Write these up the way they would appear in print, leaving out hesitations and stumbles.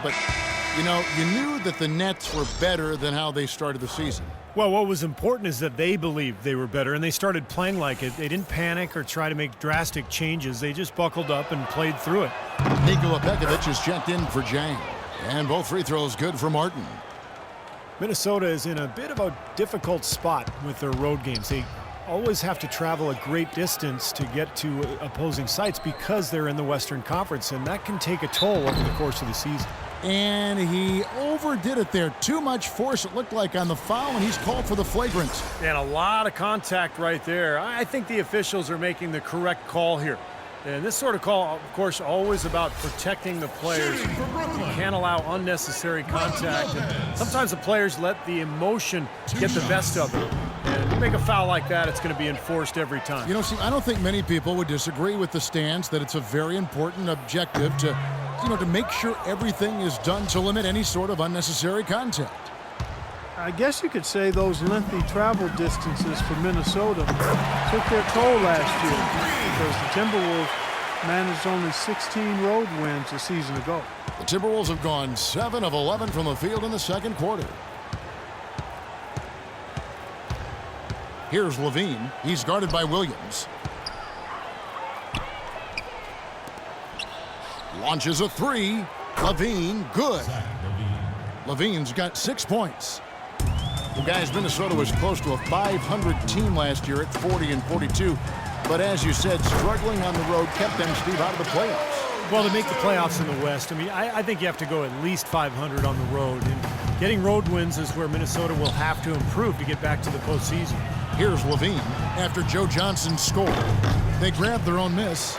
But, you know, you knew that the Nets were better than how they started the season. Well, what was important is that they believed they were better, and they started playing like it. They didn't panic or try to make drastic changes. They just buckled up and played through it. Nikola Pekovic is checked in for Jang. And both free throws good for Martin. Minnesota is in a bit of a difficult spot with their road games. They always have to travel a great distance to get to opposing sites because they're in the Western Conference, and that can take a toll over the course of the season. And he overdid it there. Too much force, it looked like, on the foul, and he's called for the flagrant. And a lot of contact right there. I think the officials are making the correct call here. And this sort of call, of course, always about protecting the players. You can't allow unnecessary contact. And sometimes the players let the emotion get the best of it. And you make a foul like that, it's going to be enforced every time. You know, see, I don't think many people would disagree with the stance that it's a very important objective to, you know, to make sure everything is done to limit any sort of unnecessary contact. I guess you could say those lengthy travel distances for Minnesota took their toll last year because the Timberwolves managed only 16 road wins a season ago. The Timberwolves have gone 7 of 11 from the field in the second quarter. Here's Levine. He's guarded by Williams. Launches a three. Levine, good. Levine's got 6 points. Well, guys, Minnesota was close to a 500 team last year at 40-42. But as you said, struggling on the road kept them, Steve, out of the playoffs. Well, to make the playoffs in the West, I mean, I think you have to go at least 500 on the road. And getting road wins is where Minnesota will have to improve to get back to the postseason. Here's Levine after Joe Johnson scored. They grabbed their own miss.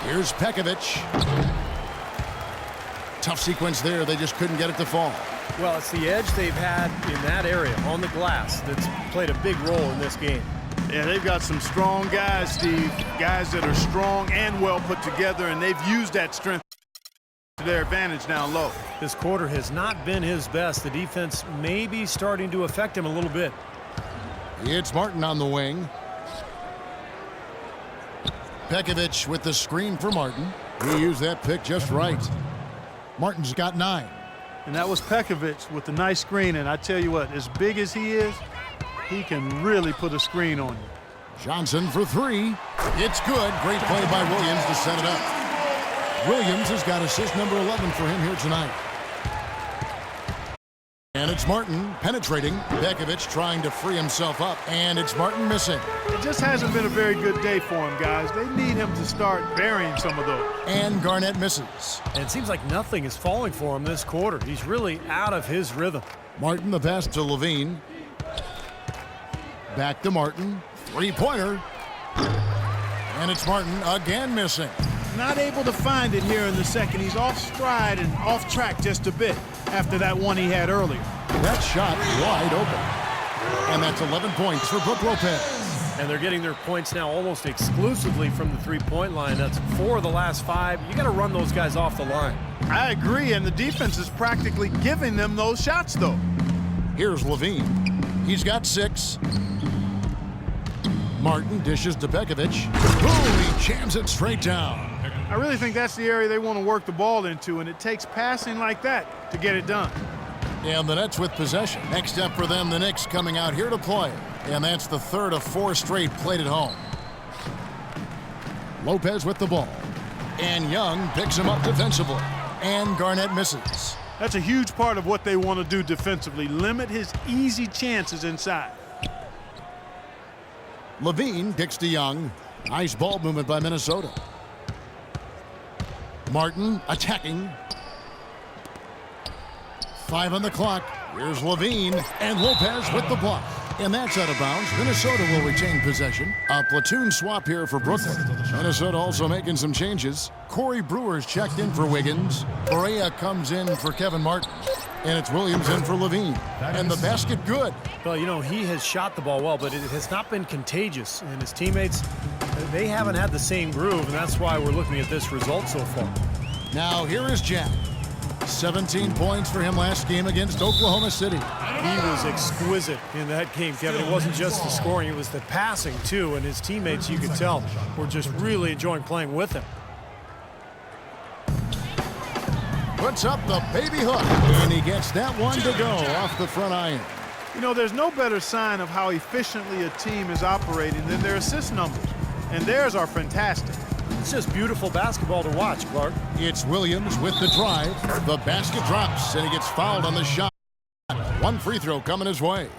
Here's Pekovic. Tough sequence there. They just couldn't get it to fall. Well, it's the edge they've had in that area on the glass that's played a big role in this game. Yeah, they've got some strong guys, Steve. Guys that are strong and well put together, and they've used that strength to their advantage down low. This quarter has not been his best. The defense may be starting to affect him a little bit. It's Martin on the wing. Pekovic with the screen for Martin. He used that pick just right. Martin's got 9. And that was Pekovic with the nice screen. And I tell you what, as big as he is, he can really put a screen on you. Johnson for 3. It's good. Great play by Williams to set it up. Williams has got assist number 11 for him here tonight. And it's Martin penetrating. Pekovic trying to free himself up. And it's Martin missing. It just hasn't been a very good day for him, guys. They need him to start burying some of those. And Garnett misses. And it seems like nothing is falling for him this quarter. He's really out of his rhythm. Martin, the pass to Levine. Back to Martin. 3-pointer. And it's Martin again missing. Not able to find it here in the second. He's off stride and off track just a bit after that one he had earlier. That shot wide open. And that's 11 points for Brook Lopez. And they're getting their points now almost exclusively from the three-point line. That's 4 of the last 5. You got to run those guys off the line. I agree, and the defense is practically giving them those shots, though. Here's Levine. He's got 6. Martin dishes to Pekovic. Boom! He jams it straight down. I really think that's the area they want to work the ball into, and it takes passing like that to get it done. And the Nets with possession. Next up for them, the Knicks coming out here to play. And that's the 3rd of 4 straight played at home. Lopez with the ball. And Young picks him up defensively. And Garnett misses. That's a huge part of what they want to do defensively. Limit his easy chances inside. Levine kicks to Young. Nice ball movement by Minnesota. Martin attacking. 5 on the clock. Here's Levine. And Lopez with the block. And that's out of bounds. Minnesota will retain possession. A platoon swap here for Brooklyn. Minnesota also making some changes. Corey Brewer's checked in for Wiggins. Correa comes in for Kevin Martin. And it's Williams in for Levine. And the basket good. Well, you know, he has shot the ball well, but it has not been contagious. And his teammates, they haven't had the same groove, and that's why we're looking at this result so far. Now here is Jack. 17 points for him last game against Oklahoma City. He was exquisite in that game, Kevin. It wasn't just the scoring, it was the passing, too. And his teammates, you could tell, were just really enjoying playing with him. puts up the baby hook, and he gets that one to go off the front iron. You know, there's no better sign of how efficiently a team is operating than their assist numbers. And theirs are fantastic. It's just beautiful basketball to watch, Clark. It's Williams with the drive. The basket drops, and he gets fouled on the shot. One free throw coming his way.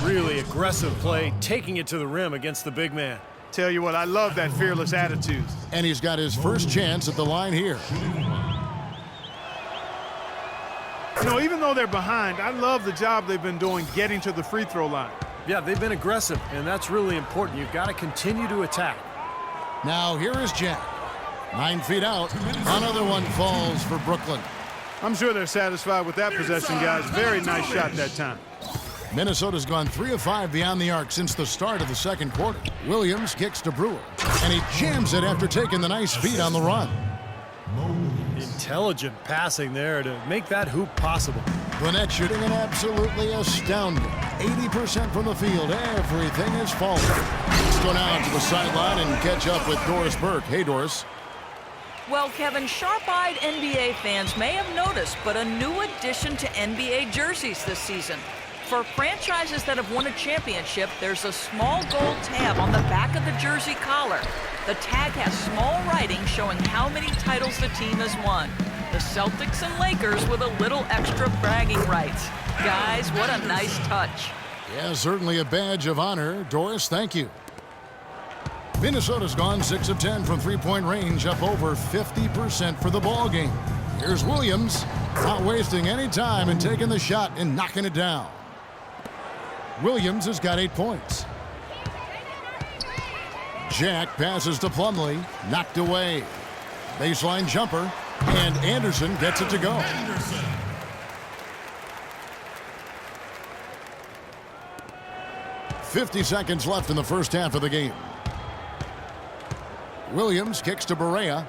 Really aggressive play, taking it to the rim against the big man. Tell you what, I love that fearless attitude. And he's got his first chance at the line here. You know, even though they're behind, I love the job they've been doing getting to the free throw line. Yeah, they've been aggressive, and that's really important. You've got to continue to attack. Now here is Jack. 9 feet out. Another one falls for Brooklyn. I'm sure they're satisfied with that possession, guys. Very nice shot that time. Minnesota's gone 3 of 5 beyond the arc since the start of the second quarter. Williams kicks to Brewer, and he jams it after taking the nice feed on the run. Intelligent passing there to make that hoop possible. Gwinnett shooting an absolutely astounding 80% from the field. Everything is falling. Let's go now to the sideline and catch up with Doris Burke. Hey, Doris. Well, Kevin, sharp-eyed NBA fans may have noticed, but a new addition to NBA jerseys this season. For franchises that have won a championship, there's a small gold tab on the back of the jersey collar. The tag has small writing showing how many titles the team has won. The Celtics and Lakers with a little extra bragging rights. Guys, what a nice touch. Yeah, certainly a badge of honor. Doris, thank you. Minnesota's gone 6 of 10 from three-point range, up over 50% for the ball game. Here's Williams, not wasting any time and taking the shot and knocking it down. Williams has got 8 points. Jack passes to Plumlee, knocked away. Baseline jumper, and Anderson gets it to go. 50 seconds left in the first half of the game. Williams kicks to Barea.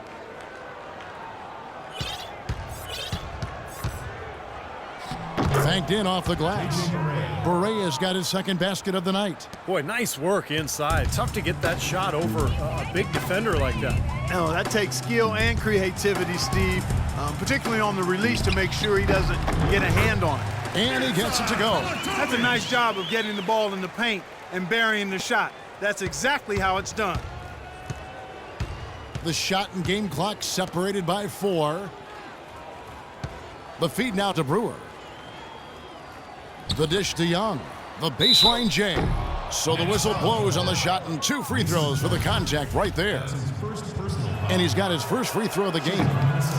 Banked in off the glass. Barea's got his second basket of the night. Boy, nice work inside. Tough to get that shot over a big defender like that. Oh, that takes skill and creativity, Steve, particularly on the release to make sure he doesn't get a hand on it. And he gets it to go. That's a nice job of getting the ball in the paint and burying the shot. That's exactly how it's done. The shot and game clock separated by 4. The feed now to Brewer. The dish to Young. The baseline J. So the whistle blows on the shot and 2 free throws for the contact right there. And he's got his first free throw of the game.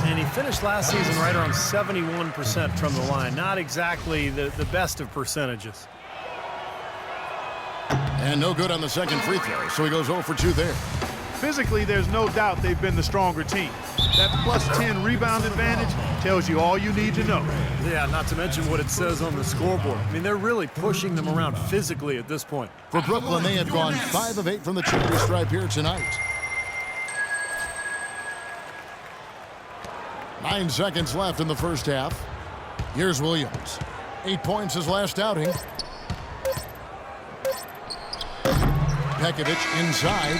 And he finished last season right around 71% from the line. Not exactly the best of percentages. And no good on the second free throw, so he goes 0 for 2 there. Physically, there's no doubt they've been the stronger team. That plus 10 rebound advantage tells you all you need to know. Yeah, not to mention what it says on the scoreboard. I mean, they're really pushing them around physically at this point. For Brooklyn, they have gone 5 of 8 from the charity stripe here tonight. 9 seconds left in the first half. Here's Williams. 8 points his last outing. Pekovic inside.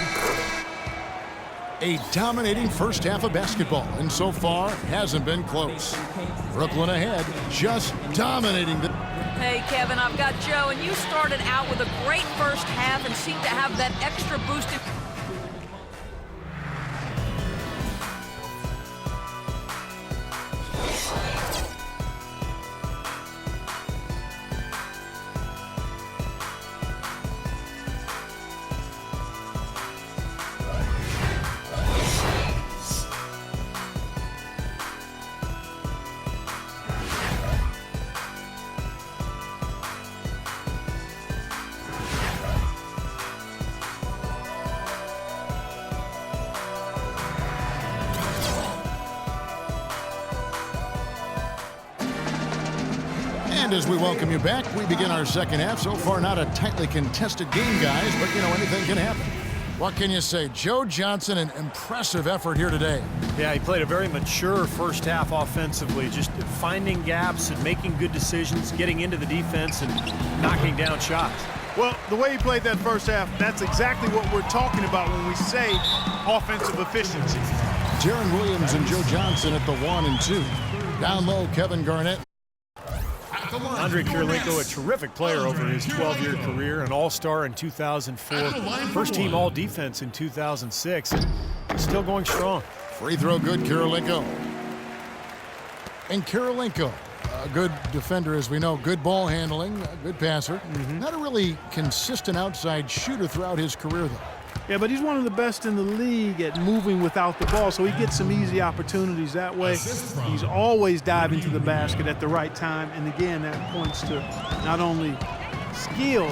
A dominating first half of basketball, and so far hasn't been close. Brooklyn ahead, just dominating the... Hey, Kevin, I've got Joe, and you started out with a great first half and seemed to have that extra boost in... And as we welcome you back, we begin our second half. So far, not a tightly contested game, guys, but, you know, anything can happen. What can you say? Joe Johnson, an impressive effort here today. Yeah, he played a very mature first half offensively, just finding gaps and making good decisions, getting into the defense and knocking down shots. Well, the way he played that first half, that's exactly what we're talking about when we say offensive efficiency. Deron Williams and Joe Johnson at the 1 and 2. Down low, Kevin Garnett. Andrei Kirilenko, a terrific player over his 12-year career, an all-star in 2004, first-team all-defense in 2006, and still going strong. Free throw good, Kirilenko. And Kirilenko, a good defender, as we know, good ball handling, a good passer. Not a really consistent outside shooter throughout his career, though. Yeah, but he's one of the best in the league at moving without the ball, so he gets some easy opportunities that way. He's always diving to the basket at the right time, and again, that points to not only skill,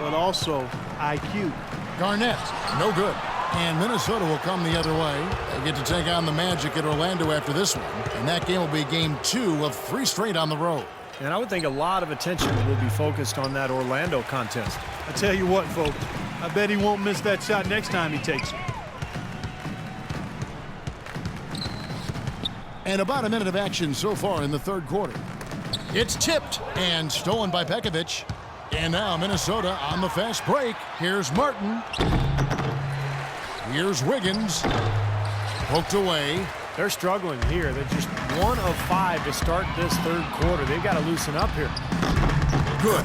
but also IQ. Garnett, no good. And Minnesota will come the other way. They get to take on the Magic at Orlando after this one, and that game will be game 2 of 3 straight on the road. And I would think a lot of attention will be focused on that Orlando contest. I tell you what, folks, I bet he won't miss that shot next time he takes it. And about a minute of action so far in the third quarter. It's tipped and stolen by Pekovic. And now Minnesota on the fast break. Here's Martin. Here's Wiggins. Poked away. They're struggling here. They're just 1 of 5 to start this third quarter. They've got to loosen up here. Good.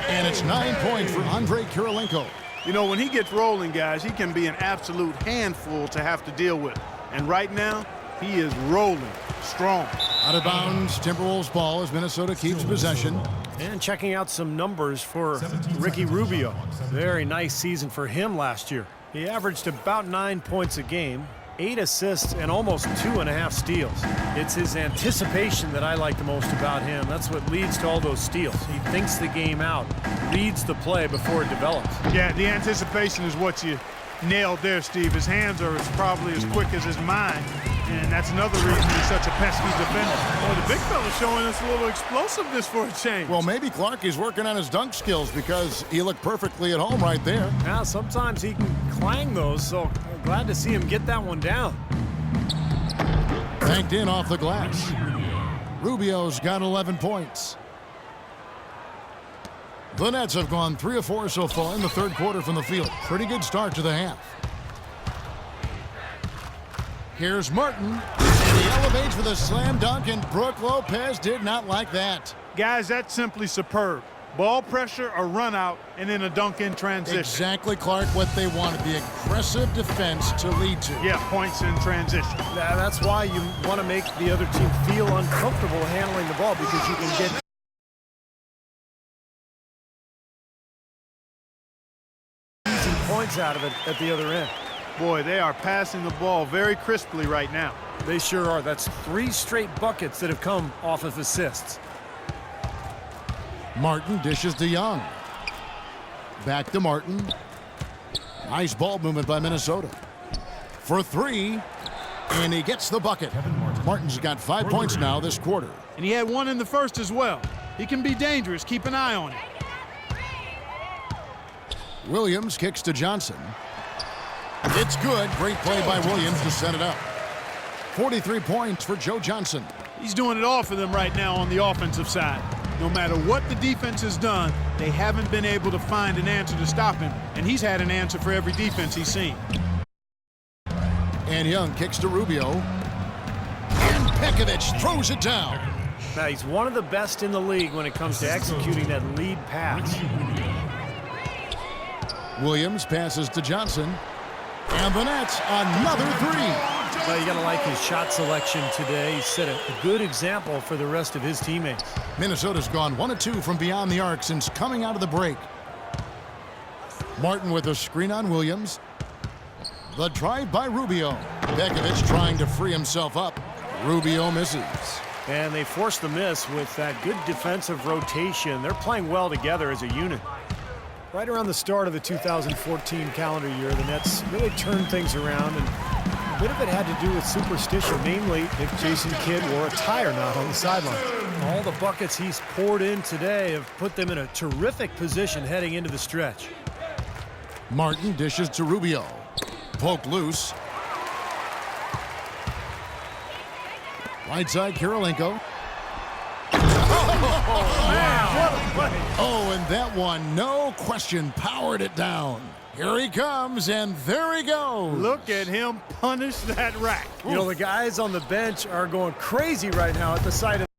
And it's 9 points for Andrei Kirilenko. You know, when he gets rolling, guys, he can be an absolute handful to have to deal with. And right now, he is rolling strong. Out of bounds, Timberwolves ball as Minnesota keeps possession. And checking out some numbers for Ricky Rubio. Very nice season for him last year. He averaged about 9 points a game, 8 assists, and almost 2.5 steals. It's his anticipation that I like the most about him. That's what leads to all those steals. He thinks the game out, reads the play before it develops. Yeah, the anticipation is what you nailed there, Steve. His hands are probably as quick as his mind, and that's another reason he's such a pesky defender. Well, the big fella's showing us a little explosiveness for a change. Well, maybe Clark is working on his dunk skills because he looked perfectly at home right there. Now, sometimes he can clang those, so I'm glad to see him get that one down. Banked in off the glass. Rubio's got 11 points. The Nets have gone 3 of 4 so far in the third quarter from the field. Pretty good start to the half. Here's Martin, and he elevates with a slam dunk, and Brook Lopez did not like that. Guys, that's simply superb. Ball pressure, a run out, and then a dunk in transition. Exactly, Clark, what they wanted, the aggressive defense to lead to. Yeah, points in transition. That's why you want to make the other team feel uncomfortable handling the ball, because you can get easy points out of it at the other end. Boy, they are passing the ball very crisply right now. They sure are. That's 3 straight buckets that have come off of assists. Martin dishes to Young. Back to Martin. Nice ball movement by Minnesota. For 3, and he gets the bucket. Martin's got 5 points now this quarter. And he had 1 in the first as well. He can be dangerous. Keep an eye on him. Williams kicks to Johnson. It's good. Great play by Williams to set it up. 43 points for Joe Johnson. He's doing it all for them right now on the offensive side. No matter what the defense has done, they haven't been able to find an answer to stop him. And he's had an answer for every defense he's seen. And Young kicks to Rubio. And Pekovic throws it down. Now, he's one of the best in the league when it comes to executing that lead pass. Williams passes to Johnson. And the Nets, another 3. Well, you got to like his shot selection today. He set a good example for the rest of his teammates. Minnesota's gone 1 of 2 from beyond the arc since coming out of the break. Martin with a screen on Williams. The drive by Rubio. Pekovic trying to free himself up. Rubio misses. And they forced the miss with that good defensive rotation. They're playing well together as a unit. Right around the start of the 2014 calendar year, the Nets really turned things around, and a bit of it had to do with superstition, namely if Jason Kidd wore a tie or not on the sideline. All the buckets he's poured in today have put them in a terrific position heading into the stretch. Martin dishes to Rubio. Poked loose. Right side, Kirilenko. Man, what a play! Oh, and that one, no question, powered it down. Here he comes, and there he goes. Look at him punish that rack. You know, the guys on the bench are going crazy right now at the sight of